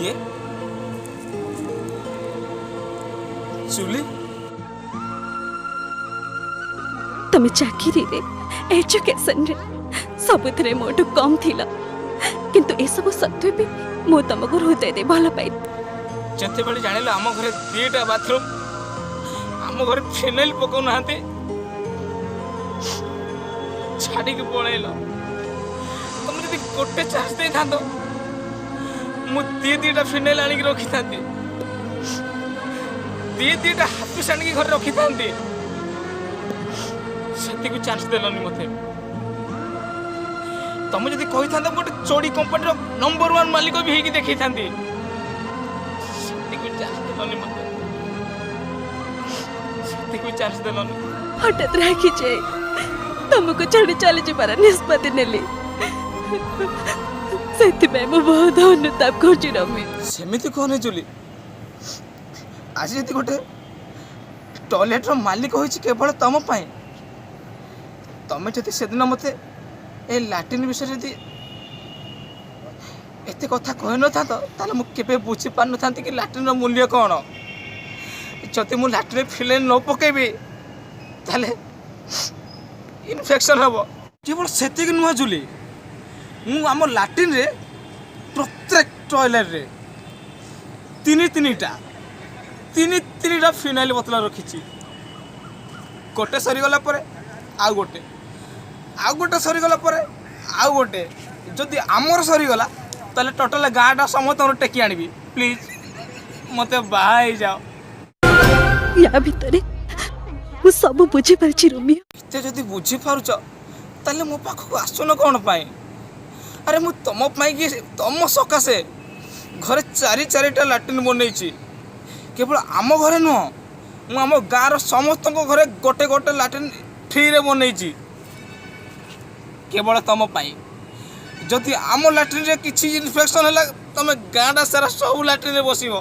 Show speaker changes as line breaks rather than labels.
किए चुली
तुम चाकरी रे एजुकेशन रे सबुथिरे मोटू कम थिला किंतु ए सब सत्वे भी मो तुमको हृदय दे भल पाई
जते बड़ी जानिलो आम घरे दीटा बाथरूम आम घरे फिनाइल पकाउ नाहते छाड़ी के पळेलो तुम जदी गोटे चार्ज दे थांदो मु दीटा फिनाइल आनी रखी थांती दीटा हाफिस आनी घर रखी थांती सेती को चांस देलनी मते तुम जदी कहि थांदो गोटे चोड़ी कंपनी रो नंबर 1 मालिक भी हेकी देखि थांती सेती को चांस देलनी मते सेती को चांस देलनी
हठात राखी जे तुमको छाड़ी चली जबार निष्पत्ति नेली सेति में मो बहुत अनुताप करछि रमी
सेमिति कोने जुली आज जदी गोटे टॉयलेट रो मालिक होइछि केवल तम पाए तमे जति सेदिन मते ए लैट्रिन विषय जति एते कथा कहि न था ताले मु केबे बुझी पान न थांती कि लैट्रिन रो मूल्य कोन जति मु लैट्रिन फिलेन न पकेबी ताले इन्फेक्शन हबो केवल सेति कि नुह जुली मु आम लैट्रिन रे प्रत्येक टॉयलेट रे तीन फिनाइल बोतल रखी गोटे सरीगला आउ गोटे सरीगला आउ गोटे जदि आमर सरीगला ताले टोटल गाँटा समस्त टेकी आनबी प्लीज मते बाहा जाओ
या भितरे मु सब बुझी परछि रोमियो
एते जदि बुझी पारुछ ताले मो पाखक आसुन कोन पाई अरे मु तम पाई कि तम सकाशे घरे चारिटा लैट्रिन बनई केवल आम घरे नुह मु आम गाँव समस्त घरे गोटे गोटे लैट्रिन फ्री रे बनई केवल तम पाई जदि आम लैट्रिन रे किछि इन्फेक्शन होला तमे गाँटा सारा सब लैट्रिन रे बसिबो।